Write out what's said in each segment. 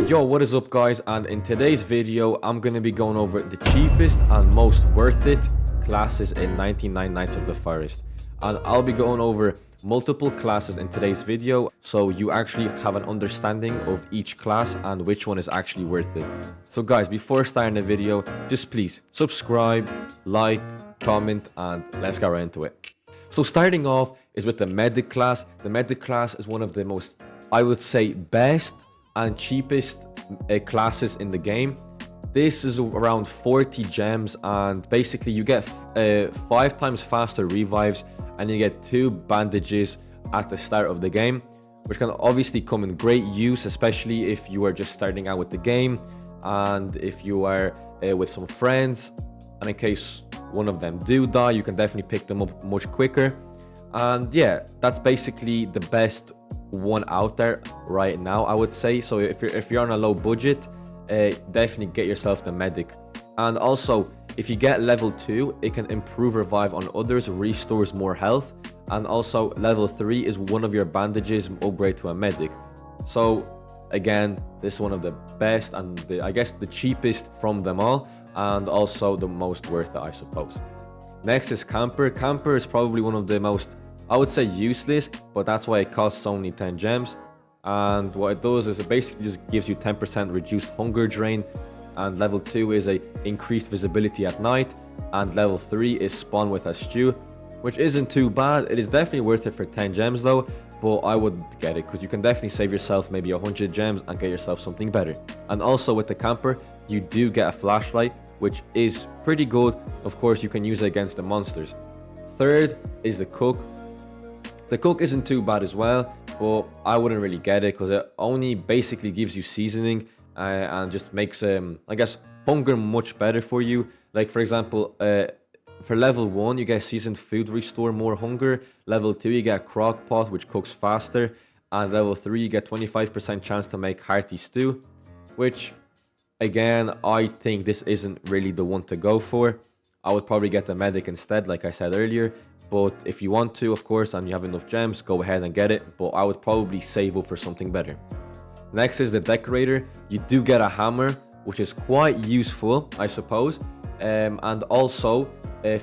Yo, what is up guys, and in today's video I'm going to be going over the cheapest and most worth it classes in 99 Nights of the Forest, and I'll be going over multiple classes in today's video so you actually have an understanding of each class and which one is actually worth it. So guys, before starting the video, just please subscribe, like, comment, and let's get right into it. So starting off is with the medic class. The medic class is one of the most, I would say, best and cheapest classes in the game. This is around 40 gems, and basically you get 5 times faster revives, and you get 2 bandages at the start of the game, which can obviously come in great use, especially if you are just starting out with the game and if you are with some friends, and in case one of them do die, you can definitely pick them up much quicker. And yeah, that's basically the best one out there right now, I would say. So if you're on a low budget, definitely get yourself the medic. And also, if you get level 2, it can improve revive on others, restores more health, and also level 3 is one of your bandages upgrade to a medic. So again, this is one of the best and I guess the cheapest from them all, and also the most worth it, I suppose. Next is camper. Camper is probably one of the most, I would say, useless, but that's why it costs only 10 gems. And what it does is it basically just gives you 10% reduced hunger drain, and level 2 is a increased visibility at night, and level 3 is spawn with a stew, which isn't too bad. It is definitely worth it for 10 gems though, but I would get it because you can definitely save yourself maybe 100 gems and get yourself something better. And also with the camper, you do get a flashlight, which is pretty good. Of course, you can use it against the monsters. Third is the cook. The cook isn't too bad as well, but I wouldn't really get it because it only basically gives you seasoning and just makes I guess hunger much better for you. Like for example, for level 1 you get seasoned food restore more hunger, level 2 you get a crock pot which cooks faster, and level 3 you get 25% chance to make hearty stew, which again, I think this isn't really the one to go for. I would probably get the medic instead, like I said earlier. But if you want to, of course, and you have enough gems, go ahead and get it. But I would probably save up for something better. Next is the decorator. You do get a hammer, which is quite useful, I suppose. And also,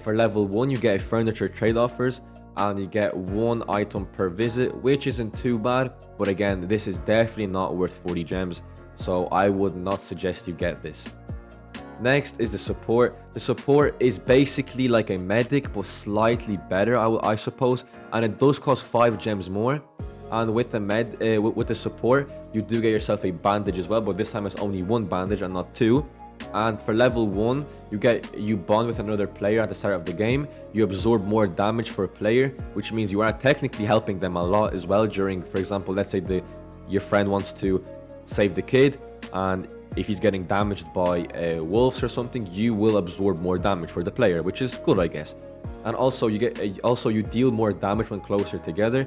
for level 1, you get a furniture trade offers, and you get 1 item per visit, which isn't too bad. But again, this is definitely not worth 40 gems. So I would not suggest you get this. Next is the support. The support is basically like a medic, but slightly better, I suppose, and it does cost 5 gems more. And with the with the support, you do get yourself a bandage as well, but this time it's only 1 bandage and not 2. And for level 1, you bond with another player at the start of the game. You absorb more damage for a player, which means you are technically helping them a lot as well during, for example, let's say your friend wants to save the kid, and if he's getting damaged by wolves or something, you will absorb more damage for the player, which is good, I guess. And also you deal more damage when closer together,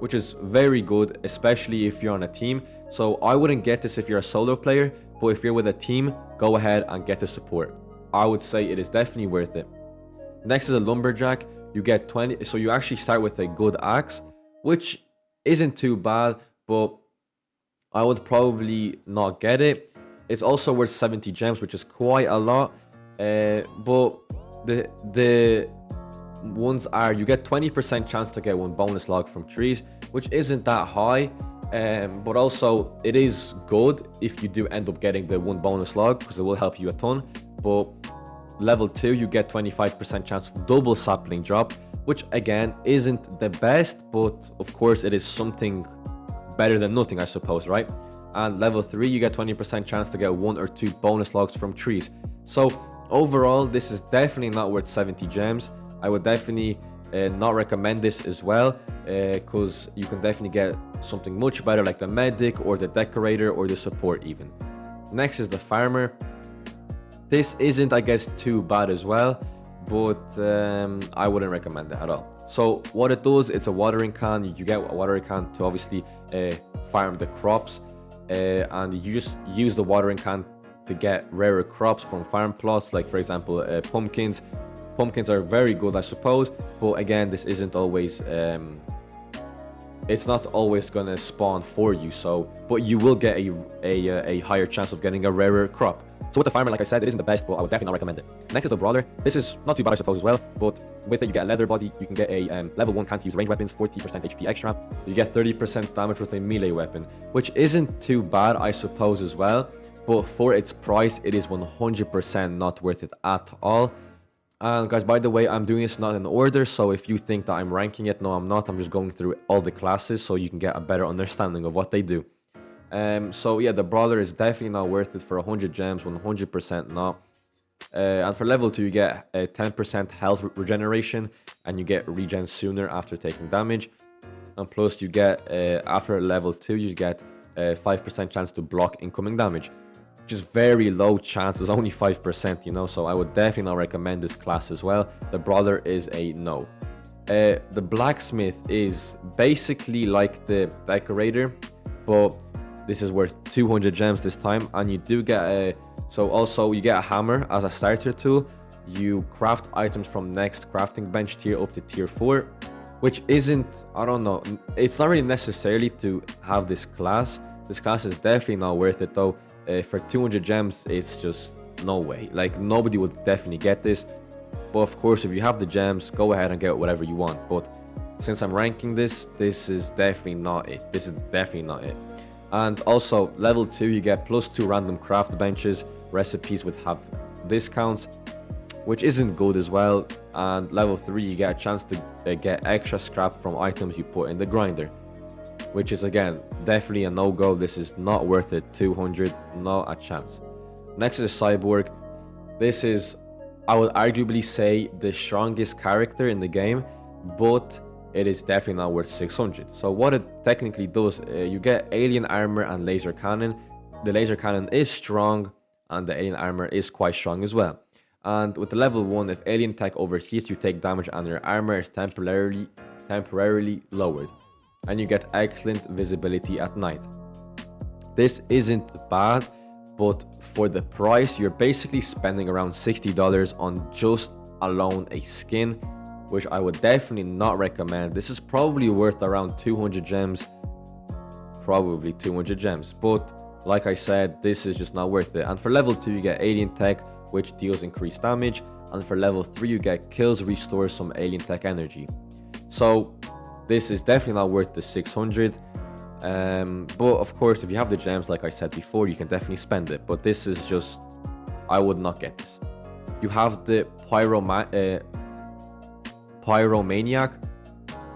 which is very good, especially if you're on a team. So I wouldn't get this if you're a solo player, but if you're with a team, go ahead and get the support. I would say it is definitely worth it. Next is a lumberjack. You get 20, so you actually start with a good axe, which isn't too bad, but I would probably not get it. It's also worth 70 gems, which is quite a lot. But the ones are, you get 20% chance to get 1 bonus log from trees, which isn't that high. But also it is good if you do end up getting the 1 bonus log, because it will help you a ton. But level 2, you get 25% chance of double sapling drop, which again isn't the best, but of course it is something better than nothing, I suppose, right? And level 3, you get 20% chance to get 1 or 2 bonus logs from trees. So overall, this is definitely not worth 70 gems. I would definitely not recommend this as well, because you can definitely get something much better like the medic or the decorator or the support even. Next is the farmer. This isn't, I guess, too bad as well, but I wouldn't recommend it at all. So what it does, it's a watering can. You get a watering can to obviously farm the crops, and you just use the watering can to get rarer crops from farm plots, like for example pumpkins. Pumpkins are very good, I suppose, but again, this isn't always it's not always gonna spawn for you. So, but you will get a higher chance of getting a rarer crop. So with the farmer, like I said, it isn't the best, but I would definitely not recommend it. Next is the brawler. This is not too bad, I suppose, as well. But with it, you get a leather body. You can get a level 1 can't use range weapons, 40% HP extra. You get 30% damage with a melee weapon, which isn't too bad, I suppose, as well. But for its price, it is 100% not worth it at all. And guys, by the way, I'm doing this not in order, so if you think that I'm ranking it, no, I'm not. I'm just going through all the classes so you can get a better understanding of what they do. So yeah, the brawler is definitely not worth it for 100 gems, 100% not. And for level 2, you get a 10% health regeneration, and you get regen sooner after taking damage. And plus, you get, after level 2, you get a 5% chance to block incoming damage. Just very low chance, it's only 5%, you know, so I would definitely not recommend this class as well. The brawler is a no. The blacksmith is basically like the decorator, but this is worth 200 gems this time, and you do get a, so also you get a hammer as a starter tool. You craft items from next crafting bench tier up to tier 4, which isn't, I don't know, it's not really necessarily to have this class. This class is definitely not worth it though. For 200 gems, it's just no way. Like, nobody would definitely get this. But of course, if you have the gems, go ahead and get whatever you want. But since I'm ranking this, this is definitely not it. This is definitely not it. And also, level 2, you get +2 random craft benches. Recipes would have discounts, which isn't good as well. And level 3, you get a chance to get extra scrap from items you put in the grinder, which is, again, definitely a no-go. This is not worth it. 200, not a chance. Next is Cyborg. This is, I would arguably say, the strongest character in the game, but it is definitely not worth 600. So what it technically does, you get alien armor and laser cannon. The laser cannon is strong, and the alien armor is quite strong as well. And with the level 1, if alien tech overheats, you take damage and your armor is temporarily lowered. And you get excellent visibility at night. This isn't bad, but for the price, you're basically spending around $60 on just alone a skin, which I would definitely not recommend. This is probably worth around 200 gems, probably 200 gems, but like I said, this is just not worth it. And for level 2, you get alien tech, which deals increased damage, and for level 3, you get kills restore some alien tech energy. So this is definitely not worth the 600. But of course, if you have the gems, like I said before, you can definitely spend it. But this is just, I would not get this. You have the Pyromaniac.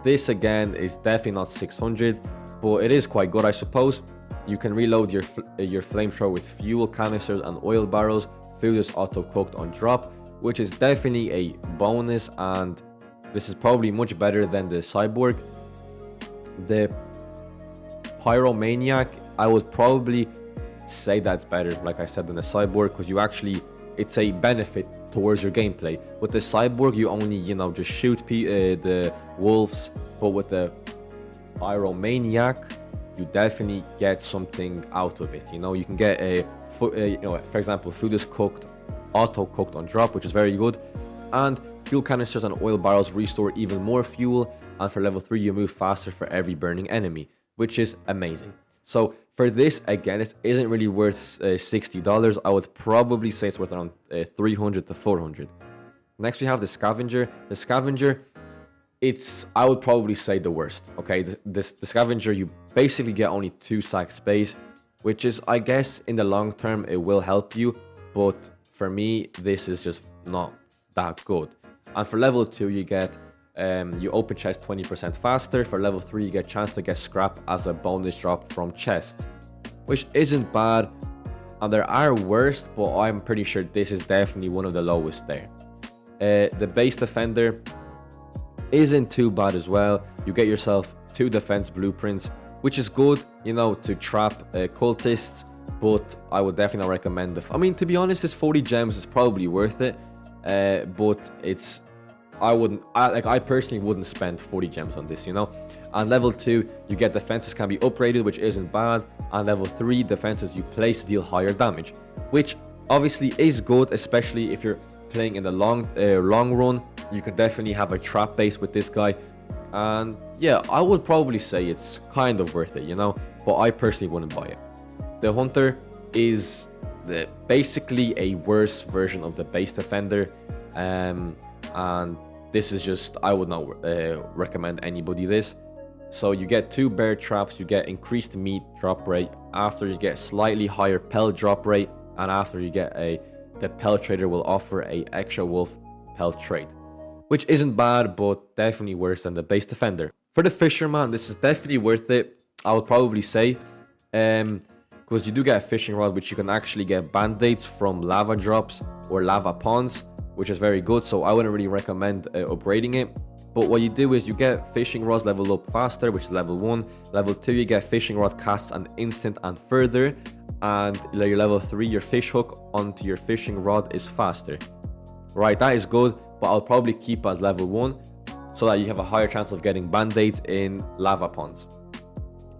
This again is definitely not 600, but it is quite good, I suppose. You can reload your flamethrower with fuel canisters and oil barrels. Food is auto cooked on drop, which is definitely a bonus, and this is probably much better than the Cyborg. The Pyromaniac, I would probably say that's better, like I said, than the Cyborg, because you actually, it's a benefit towards your gameplay. With the Cyborg, you only, you know, just shoot the wolves, but with the Pyromaniac, you definitely get something out of it. You know, you can get you know, for example, food is cooked, auto cooked on drop, which is very good, and fuel canisters and oil barrels restore even more fuel, and for level 3 you move faster for every burning enemy, which is amazing. So for this, again, it isn't really worth $60. I would probably say it's worth around 300 to 400. Next we have the Scavenger. The Scavenger, it's, I would probably say, the worst. Okay, the Scavenger, you basically get only 2 sack space, which is, I guess, in the long term it will help you, but for me this is just not that good. And for level 2 you get you open chest 20% faster. For level 3 you get chance to get scrap as a bonus drop from chests, which isn't bad, and there are worse, but I'm pretty sure this is definitely one of the lowest there. The base defender isn't too bad as well. You get yourself 2 defense blueprints, which is good, you know, to trap cultists, but I would definitely not recommend I mean, to be honest, this 40 gems is probably worth it, but it's, I personally wouldn't spend 40 gems on this, you know. And level 2, you get defenses can be upgraded, which isn't bad, and level 3, defenses you place deal higher damage, which obviously is good, especially if you're playing in the long run. You can definitely have a trap base with this guy. And yeah, I would probably say it's kind of worth it, you know, but I personally wouldn't buy it. The Hunter is basically a worse version of the base defender, and this is just, I would not recommend anybody this. So you get 2 bear traps, you get increased meat drop rate, after you get slightly higher pelt drop rate, and after you get the pelt trader will offer a extra wolf pelt trait, which isn't bad, but definitely worse than the base defender. For the fisherman, this is definitely worth it, I would probably say, because you do get a fishing rod, which you can actually get band-aids from lava drops or lava ponds, which is very good, so I wouldn't really recommend upgrading it. But what you do is you get fishing rods level up faster, which is level 1. Level 2, you get fishing rod casts an instant and further. And your level 3, your fish hook onto your fishing rod is faster. Right, that is good, but I'll probably keep as level 1 so that you have a higher chance of getting band-aids in lava ponds.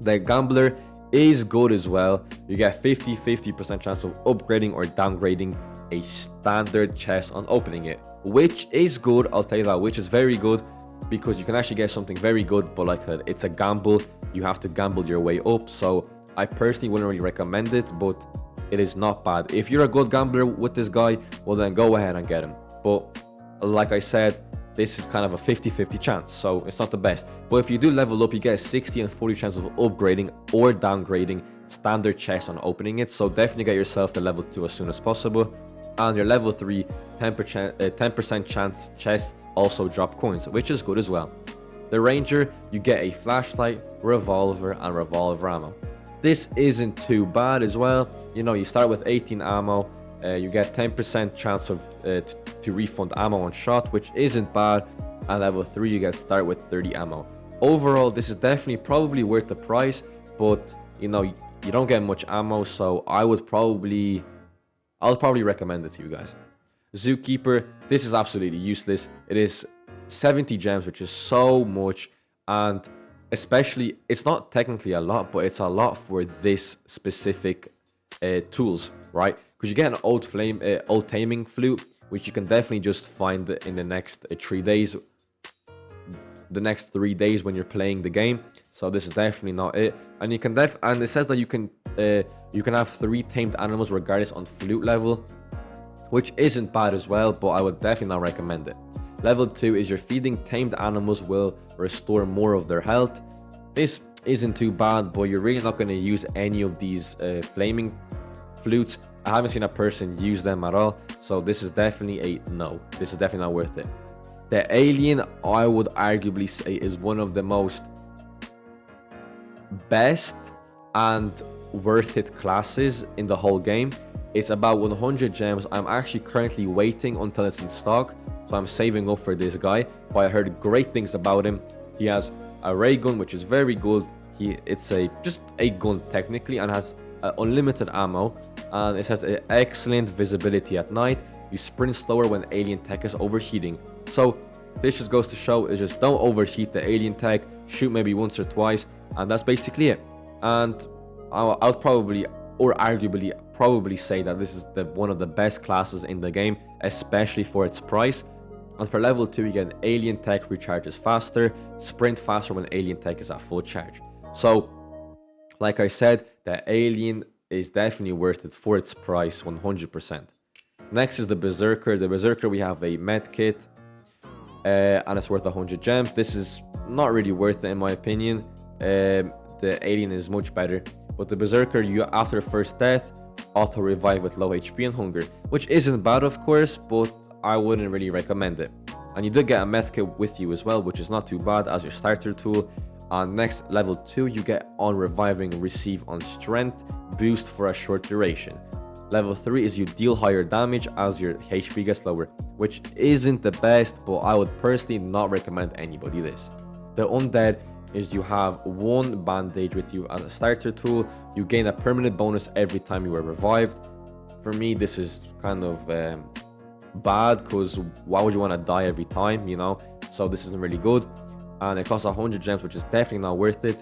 The Gambler is good as well. You get 50% chance of upgrading or downgrading a standard chest on opening it, which is good, I'll tell you that, which is very good, because you can actually get something very good, but like I said, it's a gamble. You have to gamble your way up, so I personally wouldn't really recommend it, but it is not bad. If you're a good gambler with this guy, well then go ahead and get him. But like I said, this is kind of a 50-50 chance, so it's not the best. But if you do level up, you get a 60 and 40 chance of upgrading or downgrading standard chest on opening it, so definitely get yourself to level 2 as soon as possible. And your level 3, 10% chance chests also drop coins, which is good as well. The Ranger, you get a flashlight, revolver, and revolver ammo. This isn't too bad as well. You know, you start with 18 ammo, you get 10% chance of to refund ammo on shot, which isn't bad. And level 3, you get start with 30 ammo. Overall, this is definitely probably worth the price, but you know, you don't get much ammo, so I'll probably recommend it to you guys. Zookeeper, this is absolutely useless. It is 70 gems, which is so much, and especially, it's not technically a lot, but it's a lot for this specific tools, right? Because you get an old taming flute, which you can definitely just find in the next 3 days. The next 3 days when you're playing the game. So this is definitely not it. And you can and it says that you can have 3 tamed animals regardless on flute level, which isn't bad as well, but I would definitely not recommend it. Level 2 is your feeding tamed animals will restore more of their health. This isn't too bad, but you're really not going to use any of these flaming flutes. I haven't seen a person use them at all, so this is definitely a no. This is definitely not worth it. The Alien, I would arguably say, is one of the most best and worth it classes in the whole game. It's about 100 gems. I'm actually currently waiting until it's in stock, so I'm saving up for this guy, but I heard great things about him. He has a ray gun, which is very good. It's just a gun technically, and has unlimited ammo, and it has excellent visibility at night. You sprint slower when alien tech is overheating. So this just goes to show is just don't overheat the alien tech, shoot maybe once or twice, and that's basically it. And I'll probably, or arguably probably say that this is one of the best classes in the game, especially for its price. And for level 2, you get an alien tech recharges faster, sprint faster when alien tech is at full charge. So like I said, the alien is definitely worth it for its price, 100%. Next is the Berserker. The Berserker, we have a med kit, and it's worth 100 gems. This is not really worth it in my opinion. The alien is much better, but the Berserker, you after first death, auto revive with low HP and hunger, which isn't bad of course, but I wouldn't really recommend it. And you do get a med kit with you as well, which is not too bad as your starter tool. And next, level 2, you get on reviving, receive on strength, boost for a short duration. Level 3 is you deal higher damage as your HP gets lower, which isn't the best, but I would personally not recommend anybody this. The Undead is you have 1 bandage with you as a starter tool. You gain a permanent bonus every time you are revived. For me, this is kind of bad, because why would you want to die every time, you know? So this isn't really good. And it costs 100 gems, which is definitely not worth it.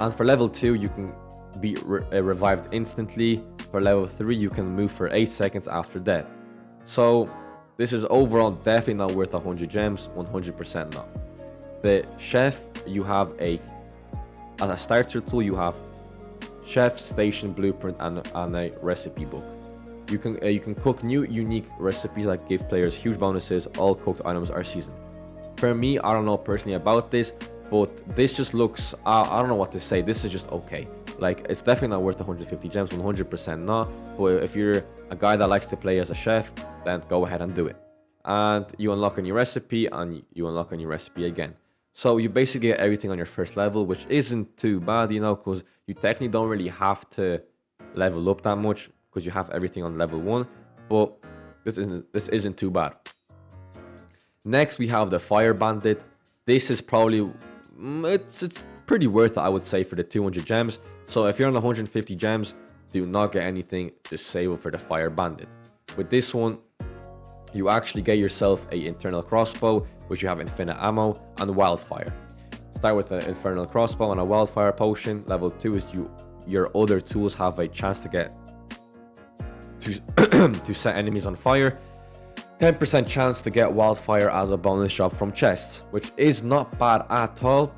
And for level 2, you can be revived instantly. For level 3, you can move for 8 seconds after death. So this is overall definitely not worth 100 gems, 100% not. the chef, you have as a starter tool, you have chef, station, blueprint, and a recipe book. You can cook new unique recipes that give players huge bonuses. All cooked items are seasoned. For me, I don't know personally about this, but this just looks, I don't know what to say. This is just okay. Like, it's definitely not worth 150 gems, 100% not. But if you're a guy that likes to play as a chef, then go ahead and do it. And you unlock a new recipe, and you unlock a new recipe again. So you basically get everything on your first level, which isn't too bad, you know, because you technically don't really have to level up that much because you have everything on level 1. But this isn't too bad. Next, we have the Fire Bandit. This is probably, it's pretty worth it, I would say, for the 200 gems. So if you're on 150 gems, do not get anything, just save it for the Fire Bandit. With this one, you actually get yourself a internal crossbow, which you have infinite ammo, and wildfire. Start with an infernal crossbow and a wildfire potion. Level 2 is your other tools have a chance to get to set enemies on fire. 10% chance to get wildfire as a bonus drop from chests, which is not bad at all.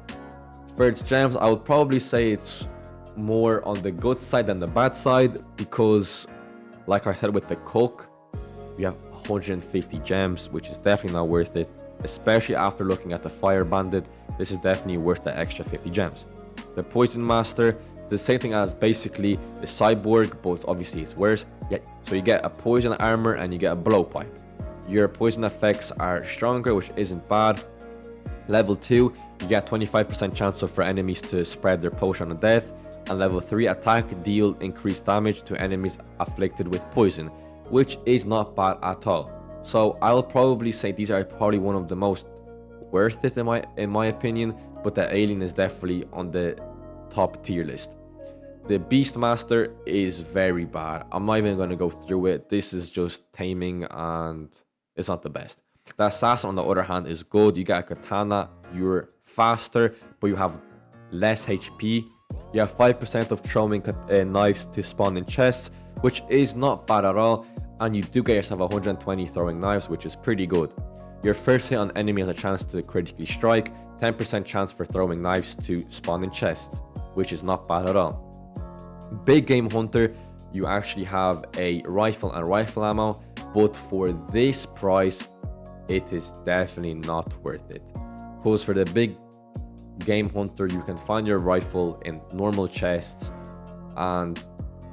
For its gems, I would probably say it's more on the good side than the bad side, because like I said with the cook, you have 150 gems, which is definitely not worth it, especially after looking at the Fire Bandit. This is definitely worth the extra 50 gems. The Poison Master is the same thing as basically the Cyborg, but obviously it's worse. Yeah, so you get a poison armor and you get a blowpipe. Your poison effects are stronger, which isn't bad. Level 2, you get 25% chance for enemies to spread their potion of death. And level 3, attack deal increased damage to enemies afflicted with poison, which is not bad at all. So I'll probably say these are probably one of the most worth it in my opinion, but the alien is definitely on the top tier list. The Beastmaster is very bad. I'm not even going to go through it. This is just taming and it's not the best. The Assassin, on the other hand, is good. You get a katana, you're faster, but you have less HP. You have 5% of throwing knives to spawn in chests, which is not bad at all. And you do get yourself 120 throwing knives, which is pretty good. Your first hit on enemy has a chance to critically strike, 10% chance for throwing knives to spawn in chests, which is not bad at all. Big Game Hunter, you actually have a rifle and rifle ammo, but for this price, it is definitely not worth it. Because for the Big Game Hunter, you can find your rifle in normal chests, and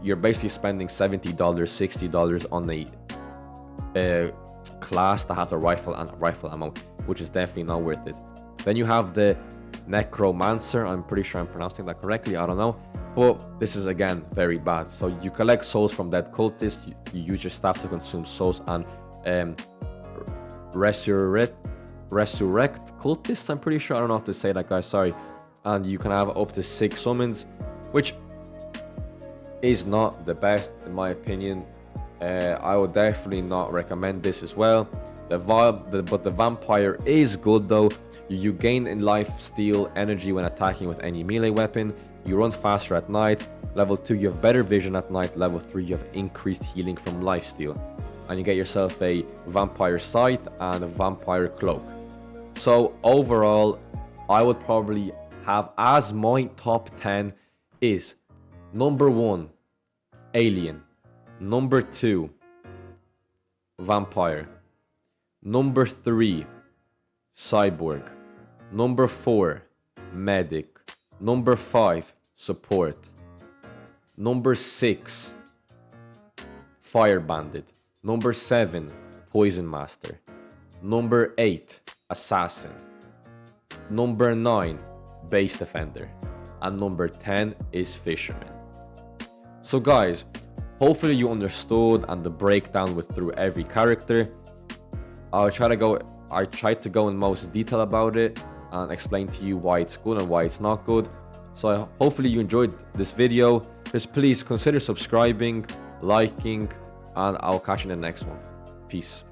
you're basically spending $70, $60 on a class that has a rifle and rifle ammo, which is definitely not worth it. Then you have the Necromancer. I'm pretty sure I'm pronouncing that correctly, I don't know, but this is again very bad. So you collect souls from dead cultists, you use your staff to consume souls and resurrect cultists. I'm pretty sure, I don't know how to say that, guys, sorry. And you can have up to 6 summons, which is not the best in my opinion. I would definitely not recommend this as well. But the Vampire is good though. You gain in life steal energy when attacking with any melee weapon. You run faster at night. Level 2, you have better vision at night. Level 3, you have increased healing from lifesteal. And you get yourself a Vampire Scythe and a Vampire Cloak. So overall, I would probably have as my top 10 is number 1, Alien. Number 2, Vampire. Number 3, Cyborg. Number 4, Medic. Number 5, Support. Number 6, Fire Bandit. Number 7, Poison Master. Number 8, Assassin. Number 9, Base Defender. And number 10 is Fisherman. So guys, hopefully you understood and the breakdown with through every character. I tried to go in most detail about it and explain to you why it's good and why it's not good. So hopefully you enjoyed this video. Just please consider subscribing, liking, and I'll catch you in the next one. Peace.